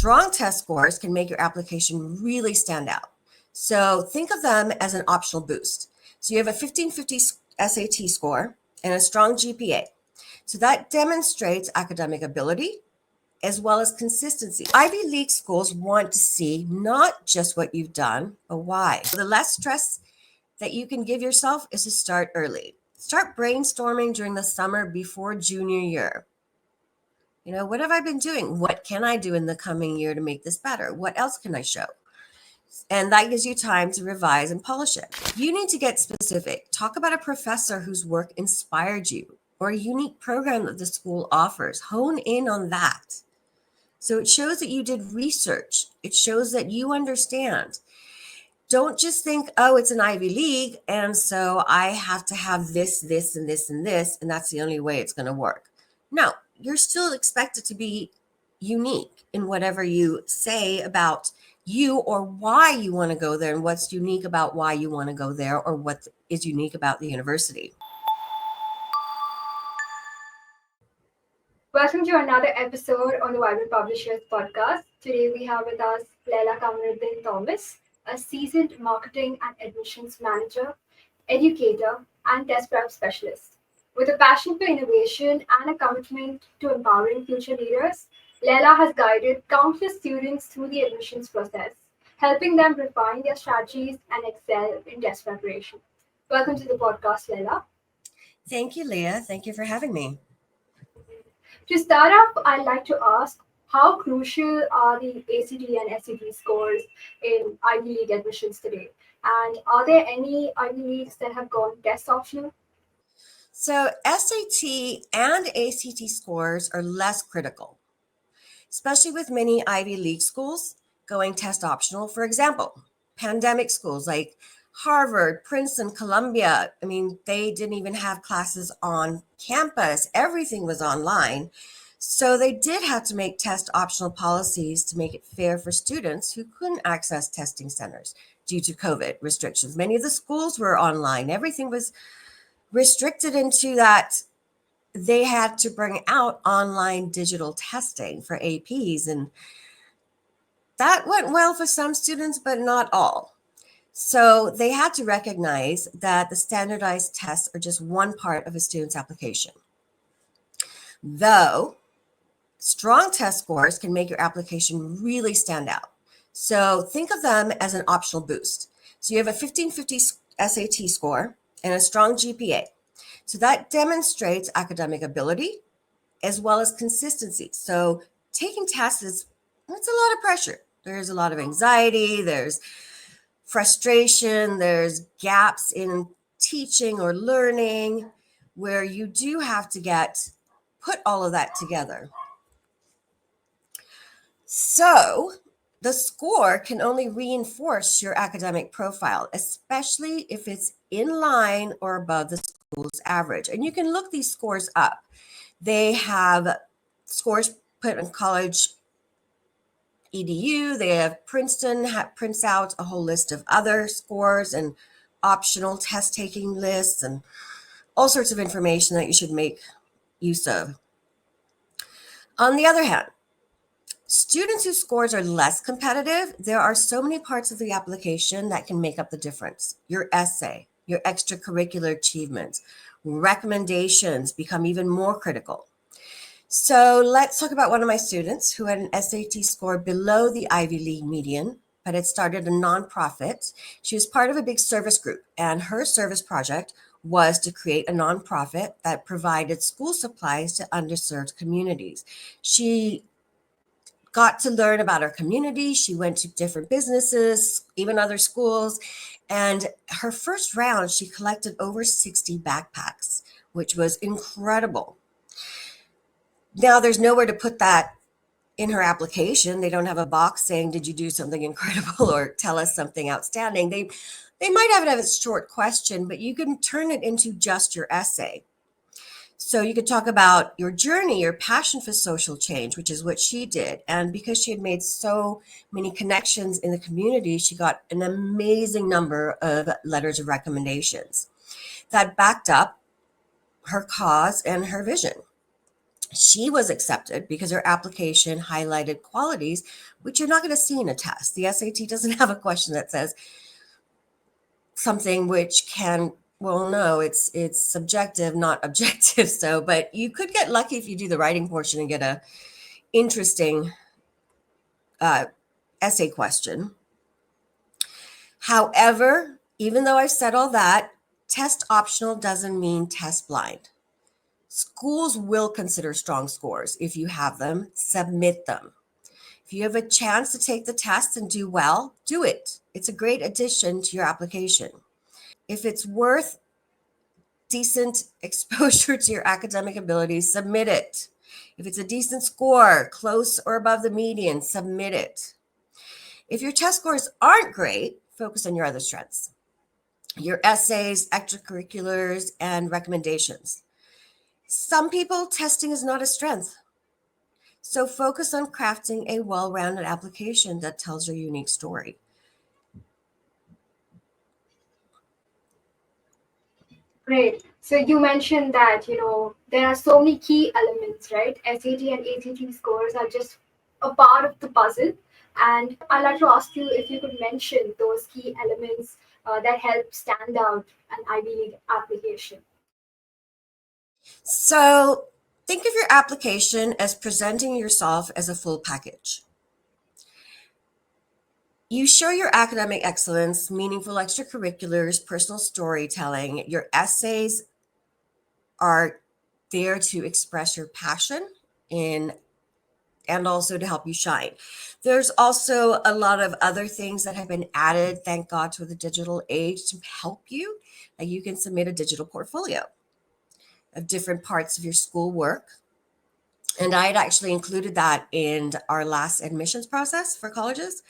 Strong test scores can make your application really stand out. So think of them as an optional boost. So you have a 1550 SAT score and a strong GPA. So that demonstrates academic ability as well as consistency. Ivy League schools want to see not just what you've done, but why. The less stress that you can give yourself is to start early. Start brainstorming during the summer before junior year. What have I been doing? What can I do in the coming year to make this better? What else can I show? And that gives you time to revise and polish it. You need to get specific. Talk about a professor whose work inspired you or a unique program that the school offers. Hone in on that. So it shows that you did research. It shows that you understand. Don't just think, oh, it's an Ivy League, and so I have to have this, this, and this, and this, and that's the only way it's going to work. No, you're still expected to be unique in whatever you say about you or why you want to go there and what's unique about why you want to go there or what is unique about the university. Welcome to another episode on the Vibrant Publishers podcast. Today we have with us Laila Kamaruddin Thomas, a seasoned marketing and admissions manager, educator, and test prep specialist. With a passion for innovation and a commitment to empowering future leaders, Laila has guided countless students through the admissions process, helping them refine their strategies and excel in test preparation. Welcome to the podcast, Laila. Thank you, Leah. Thank you for having me. To start off, I'd like to ask, how crucial are the ACT and SAT scores in Ivy League admissions today? And are there any Ivy Leagues that have gone test optional? So SAT and ACT scores are less critical, especially with many Ivy League schools going test optional. For example, pandemic schools like Harvard, Princeton, Columbia, they didn't even have classes on campus. Everything was online. So they did have to make test optional policies to make it fair for students who couldn't access testing centers due to COVID restrictions. Many of the schools were online. Everything was restricted into that they had to bring out online digital testing for APs. And that went well for some students, but not all. So they had to recognize that the standardized tests are just one part of a student's application. Though strong test scores can make your application really stand out. So think of them as an optional boost. So you have a 1550 SAT score and a strong GPA. So that demonstrates academic ability as well as consistency. So taking tests it's a lot of pressure. There's a lot of anxiety, there's frustration, there's gaps in teaching or learning where you do have to put all of that together. So the score can only reinforce your academic profile, especially if it's in line or above the school's average. And you can look these scores up. They have scores put in college EDU. They have Princeton prints out a whole list of other scores and optional test taking lists and all sorts of information that you should make use of. On the other hand, students whose scores are less competitive, there are so many parts of the application that can make up the difference. Your essay, your extracurricular achievements, recommendations become even more critical. So let's talk about one of my students who had an SAT score below the Ivy League median, but had started a nonprofit. She was part of a big service group, and her service project was to create a nonprofit that provided school supplies to underserved communities. She got to learn about her community. She went to different businesses, even other schools. And her first round, she collected over 60 backpacks, which was incredible. Now there's nowhere to put that in her application. They don't have a box saying, did you do something incredible or tell us something outstanding? They might have it as a short question, but you can turn it into just your essay. So you could talk about your journey, your passion for social change, which is what she did. And because she had made so many connections in the community, she got an amazing number of letters of recommendations that backed up her cause and her vision. She was accepted because her application highlighted qualities which you're not going to see in a test. The SAT doesn't have a question that says something which can, well, no, it's subjective, not objective. So, but you could get lucky if you do the writing portion and get a interesting essay question. However, even though I've said all that, test optional doesn't mean test blind. Schools will consider strong scores. If you have them, submit them. If you have a chance to take the test and do well, do it. It's a great addition to your application. If it's worth decent exposure to your academic abilities, submit it. If it's a decent score, close or above the median, submit it. If your test scores aren't great, focus on your other strengths, your essays, extracurriculars, and recommendations. Some people, testing is not a strength. So focus on crafting a well-rounded application that tells your unique story. Great. So you mentioned that, there are so many key elements, right? SAT and ACT scores are just a part of the puzzle. And I'd like to ask you if you could mention those key elements that help stand out an Ivy League application. So think of your application as presenting yourself as a full package. You show your academic excellence, meaningful extracurriculars, personal storytelling. Your essays are there to express your passion in and also to help you shine. There's also a lot of other things that have been added, thank God, to the digital age to help you. Like you can submit a digital portfolio of different parts of your school work. And I had actually included that in our last admissions process for colleges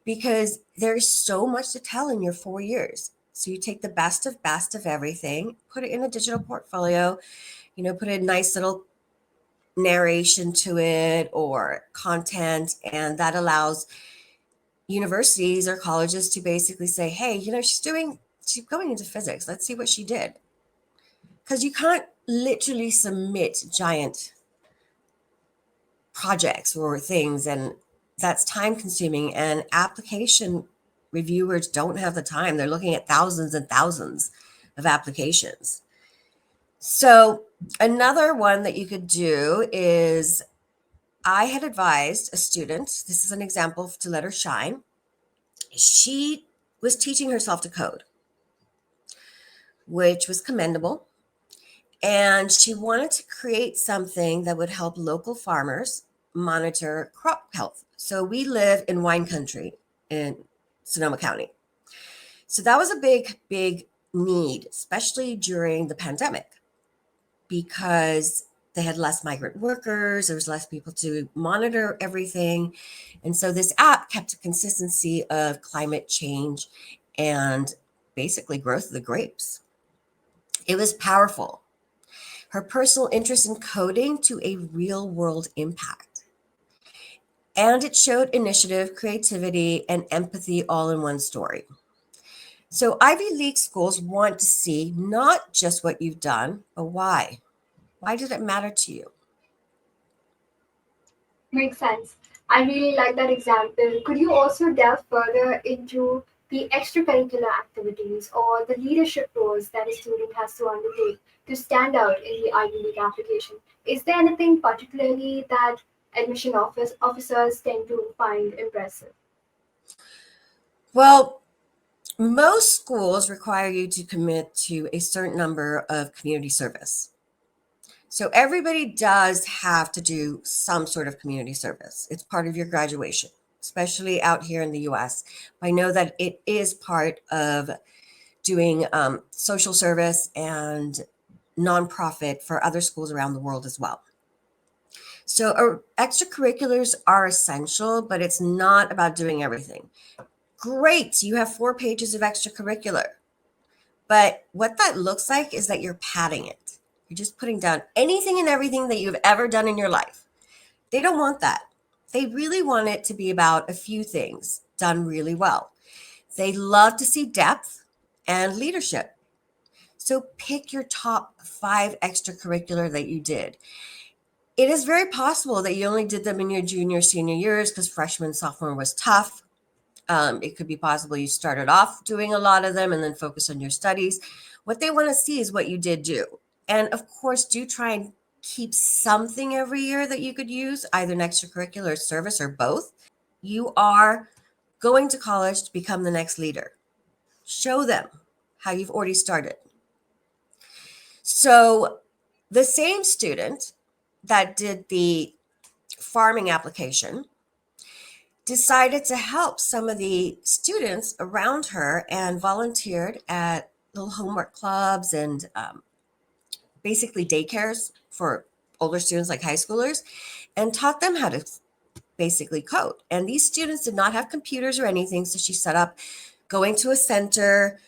because there's so much to tell in your 4 years. So you take the best of everything, put it in a digital portfolio, put a nice little narration to it or content, and that allows universities or colleges to basically say, hey, she's going into physics. Let's see what she did. Because you can't literally submit giant projects or things, and that's time consuming, and application reviewers don't have the time. They're looking at thousands and thousands of applications. So another one that you could do is I had advised a student, this is an example to let her shine. She was teaching herself to code, which was commendable. And she wanted to create something that would help local farmers monitor crop health. So we live in wine country in Sonoma County. So that was a big, big need, especially during the pandemic, because they had less migrant workers, there was less people to monitor everything. And so this app kept a consistency of climate change and basically growth of the grapes. It was powerful. Her personal interest in coding to a real world impact. And it showed initiative, creativity, and empathy all in one story. So Ivy League schools want to see not just what you've done, but why. Why did it matter to you? Makes sense. I really like that example. Could you also delve further into the extracurricular activities or the leadership roles that a student has to undertake to stand out in the Ivy League application? Is there anything particularly that officers tend to find impressive? Well, most schools require you to commit to a certain number of community service. So everybody does have to do some sort of community service. It's part of your graduation, especially out here in the US. I know that it is part of doing social service and nonprofit for other schools around the world as well. So extracurriculars are essential, but it's not about doing everything. Great, you have 4 pages of extracurricular. But what that looks like is that you're padding it. You're just putting down anything and everything that you've ever done in your life. They don't want that. They really want it to be about a few things done really well. They love to see depth and leadership. So pick your top 5 extracurricular that you did. It is very possible that you only did them in your junior, senior years because freshman, sophomore was tough. It could be possible you started off doing a lot of them and then focus on your studies. What they want to see is what you did do. And of course, do try and keep something every year that you could use, either an extracurricular service or both. You are going to college to become the next leader. Show them how you've already started. So the same student that did the farming application decided to help some of the students around her and volunteered at little homework clubs and basically daycares for older students like high schoolers, and taught them how to basically code. And these students did not have computers or anything, so she set up going to a center,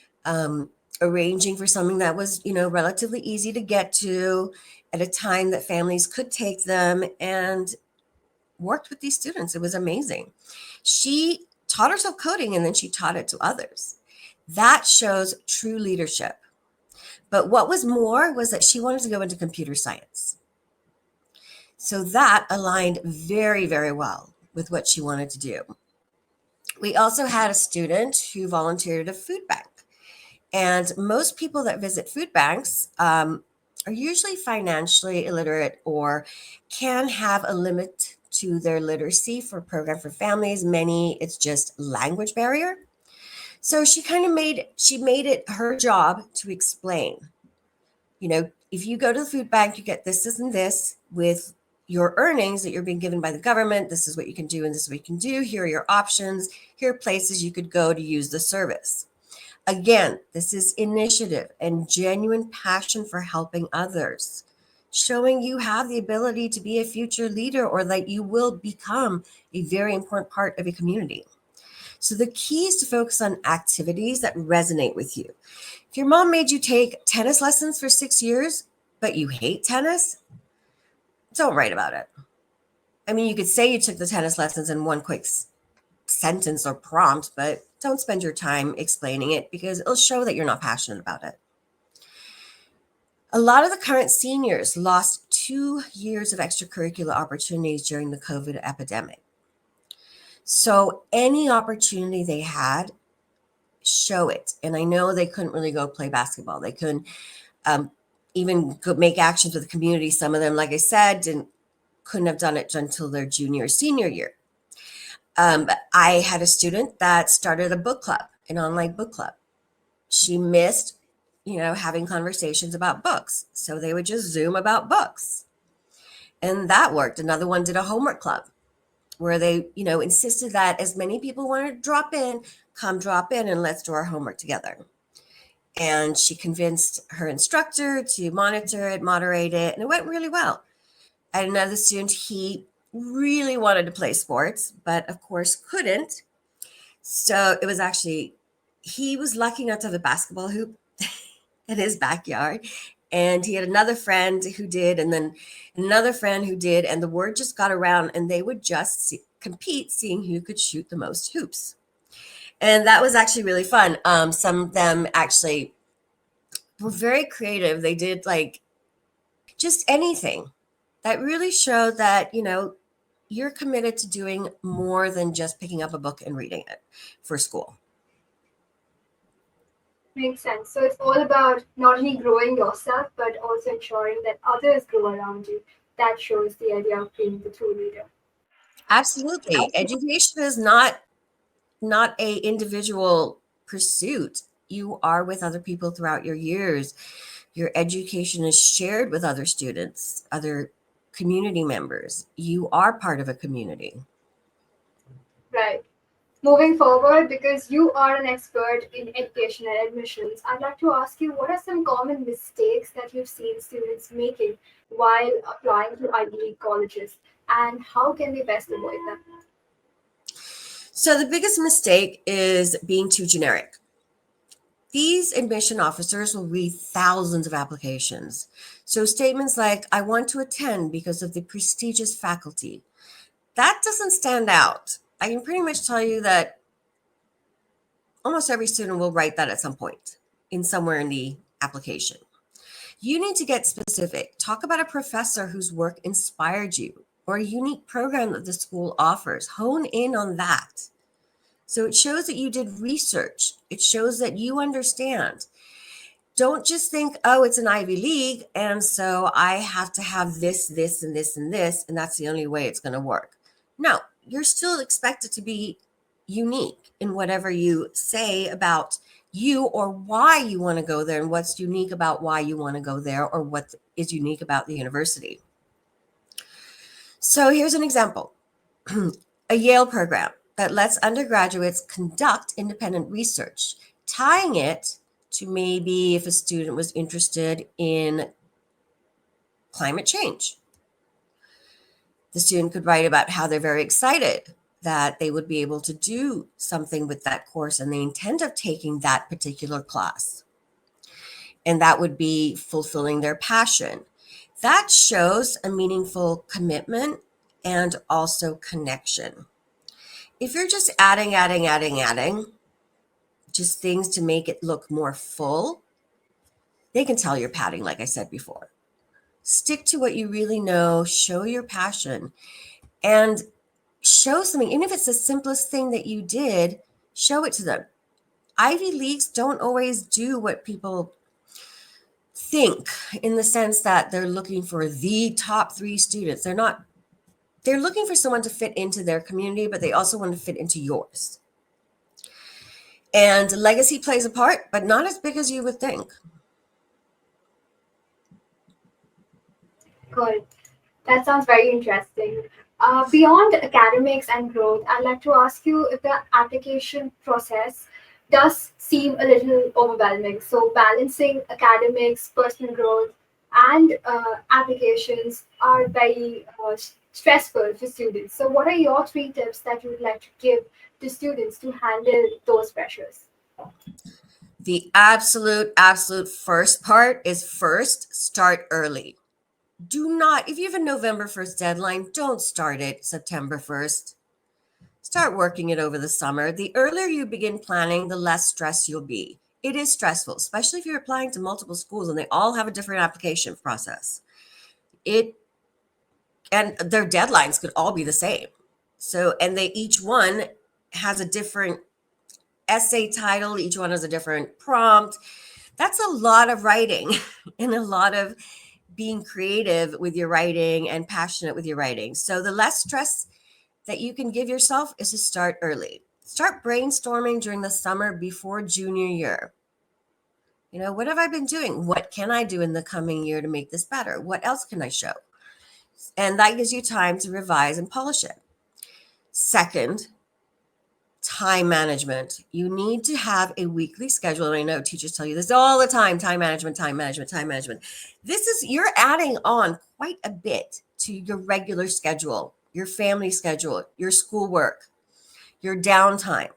arranging for something that was, relatively easy to get to at a time that families could take them, and worked with these students. It was amazing. She taught herself coding and then she taught it to others. That shows true leadership. But what was more was that she wanted to go into computer science. So that aligned very, very well with what she wanted to do. We also had a student who volunteered at a food bank. And most people that visit food banks are usually financially illiterate or can have a limit to their literacy for program for families. Many, it's just language barrier. So she made it her job to explain, if you go to the food bank, you get this, this, and this with your earnings that you're being given by the government. This is what you can do and this is what you can do. Here are your options. Here are places you could go to use the service. Again, this is initiative and genuine passion for helping others, showing you have the ability to be a future leader or that you will become a very important part of a community. So the key is to focus on activities that resonate with you. If your mom made you take tennis lessons for 6 years, but you hate tennis, don't write about it. I mean, you could say you took the tennis lessons in one quick sentence or prompt, but don't spend your time explaining it because it'll show that you're not passionate about it. A lot of the current seniors lost 2 years of extracurricular opportunities during the COVID epidemic. So any opportunity they had, show it. And I know they couldn't really go play basketball. They couldn't even go make actions with the community. Some of them, like I said, couldn't have done it until their junior or senior year. But I had a student that started a book club, an online book club. She missed, having conversations about books. So they would just Zoom about books. And that worked. Another one did a homework club where they, insisted that as many people wanted to drop in, come drop in and let's do our homework together. And she convinced her instructor to monitor it, moderate it, and it went really well. I had another student, he really wanted to play sports, but of course couldn't. So it was actually, he was lucky not to have a basketball hoop in his backyard. And he had another friend who did, and then another friend who did, and the word just got around and they would just compete, seeing who could shoot the most hoops. And that was actually really fun. Some of them actually were very creative. They did like just anything that really showed that, you're committed to doing more than just picking up a book and reading it for school. Makes sense. So it's all about not only growing yourself, but also ensuring that others grow around you. That shows the idea of being the true leader. Absolutely. Education is not a individual pursuit. You are with other people throughout your years. Your education is shared with other students, other community members. You are part of a community. Right. Moving forward, because you are an expert in education and admissions, I'd like to ask you what are some common mistakes that you've seen students making while applying to Ivy League colleges, and how can they best avoid them? So the biggest mistake is being too generic. These admission officers will read thousands of applications. So statements like, I want to attend because of the prestigious faculty, that doesn't stand out. I can pretty much tell you that almost every student will write that at some point in somewhere in the application. You need to get specific. Talk about a professor whose work inspired you or a unique program that the school offers. Hone in on that. So it shows that you did research. It shows that you understand. Don't just think, oh, it's an Ivy League, and so I have to have this, this, and this, and this, and that's the only way it's going to work. No, you're still expected to be unique in whatever you say about you or why you want to go there and what's unique about why you want to go there or what is unique about the university. So here's an example. A Yale program that lets undergraduates conduct independent research, tying it to maybe if a student was interested in climate change. The student could write about how they're very excited that they would be able to do something with that course and they intend of taking that particular class. And that would be fulfilling their passion. That shows a meaningful commitment and also connection. If you're just adding, just things to make it look more full, they can tell you're padding, like I said before. Stick to what you really know, show your passion, and show something. Even if it's the simplest thing that you did, show it to them. Ivy Leagues don't always do what people think in the sense that they're looking for the top 3 students. They're looking for someone to fit into their community, but they also want to fit into yours. And legacy plays a part, but not as big as you would think. Good. That sounds very interesting. Beyond academics and growth, I'd like to ask you if the application process does seem a little overwhelming. So, balancing academics, personal growth, and applications are very stressful for students. So, what are your 3 tips that you would like to give to students to handle those pressures? The absolute first part is first, start early. Do not, if you have a November 1st deadline, don't start it September 1st. Start working it over the summer. The earlier you begin planning, the less stressed you'll be. It is stressful, especially if you're applying to multiple schools and they all have a different application process. And their deadlines could all be the same. So, and they each one has a different essay title, each one has a different prompt. That's a lot of writing and a lot of being creative with your writing and passionate with your writing. So the less stress that you can give yourself is to start early. Start brainstorming during the summer before junior year. You know, what have I been doing? What can I do in the coming year to make this better? What else can I show? And that gives you time to revise and polish it. Second, time management. You need to have a weekly schedule. And I know teachers tell you this all the time, time management, time management, time management. You're adding on quite a bit to your regular schedule, your family schedule, your schoolwork, your downtime.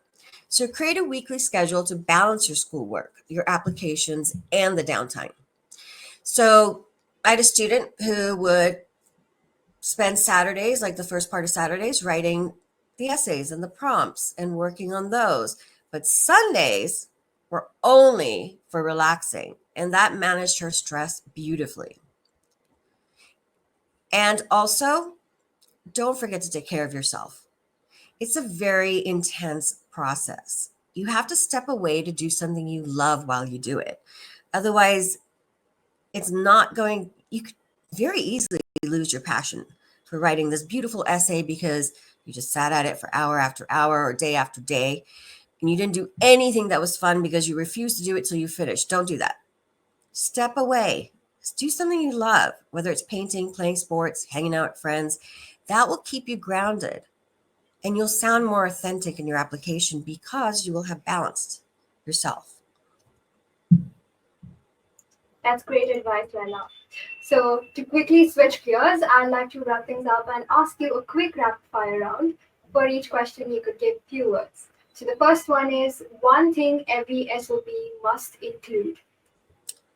So create a weekly schedule to balance your schoolwork, your applications, and the downtime. So I had a student who would spend Saturdays, like the first part of Saturdays, writing the essays and the prompts and working on those. But Sundays were only for relaxing, and that managed her stress beautifully. And also, don't forget to take care of yourself. It's a very intense process. You have to step away to do something you love while you do it. Otherwise, it's not going, you could very easily lose your passion for writing this beautiful essay because you just sat at it for hour after hour or day after day, and you didn't do anything that was fun because you refused to do it till you finished. Don't do that. Step away. Do something you love, whether it's painting, playing sports, hanging out with friends. That will keep you grounded, and you'll sound more authentic in your application because you will have balanced yourself. That's great advice, Laila. So, to quickly switch gears, I'd like to wrap things up and ask you a quick rapid fire round. For each question, you could give few words. So, the first one is one thing every SOP must include.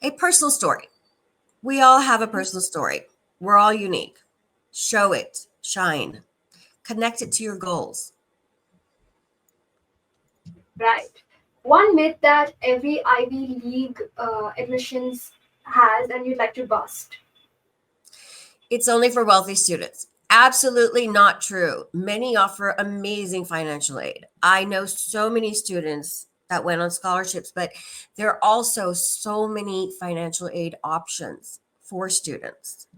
A personal story. We all have a personal story. We're all unique. Show it, shine, connect it to your goals. Right. One myth that every Ivy League admissions has and you'd like to bust? It's only for wealthy students. Absolutely not true. Many offer amazing financial aid. I know so many students that went on scholarships, but there are also so many financial aid options for students.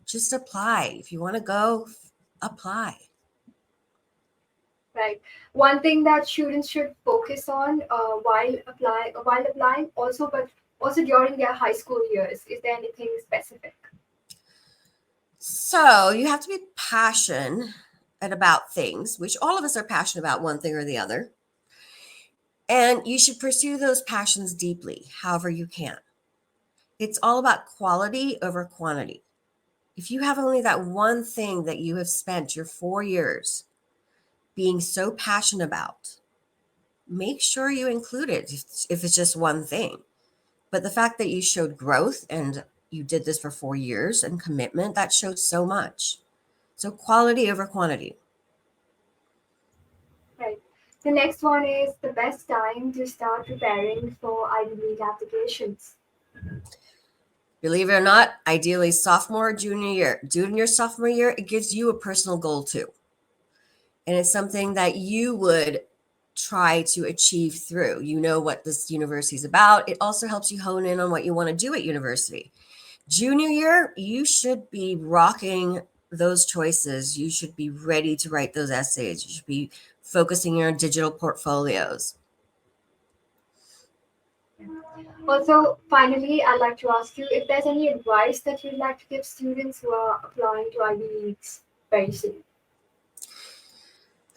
Just apply. If you want to go, apply. Right. One thing that students should focus on while applying, also, but also during their high school years. Is there anything specific? So you have to be passionate about things, which all of us are passionate about one thing or the other. And you should pursue those passions deeply, however you can. It's all about quality over quantity. If you have only that one thing that you have spent your 4 years being so passionate about, make sure you include it if it's just one thing. But the fact that you showed growth and you did this for 4 years and commitment, that shows so much. So quality over quantity. Right. The next one is the best time to start preparing for Ivy League applications. Believe it or not, ideally sophomore, junior year. Junior, sophomore year, it gives you a personal goal too. And it's something that you would try to achieve through. You know what this university is about. It also helps you hone in on what you want to do at university. Junior year, you should be rocking those choices. You should be ready to write those essays. You should be focusing on digital portfolios. Also, finally, I'd like to ask you if there's any advice that you'd like to give students who are applying to Ivy Leagues very soon.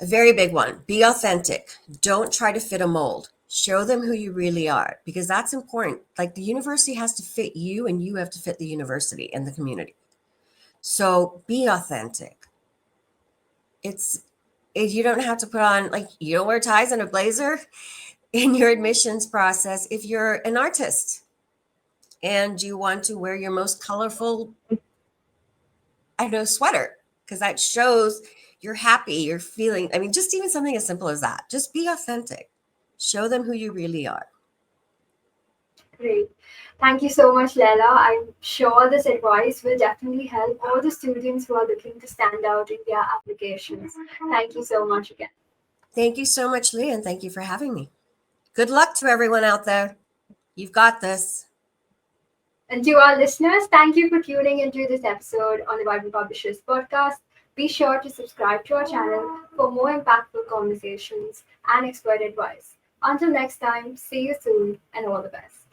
A very big one, be authentic. Don't try to fit a mold. Show them who you really are, because that's important. Like, the university has to fit you and you have to fit the university and the community. So be authentic. You don't have to put on, like, you don't wear ties and a blazer in your admissions process if you're an artist and you want to wear your most colorful, sweater, because that shows you're happy, you're feeling. I mean, just even something as simple as that. Just be authentic. Show them who you really are. Great. Thank you so much, Laila. I'm sure this advice will definitely help all the students who are looking to stand out in their applications. Thank you so much again. Thank you so much, Leah, and thank you for having me. Good luck to everyone out there. You've got this. And to our listeners, thank you for tuning into this episode on the Vibrant Publishers podcast. Be sure to subscribe to our channel for more impactful conversations and expert advice. Until next time, see you soon and all the best.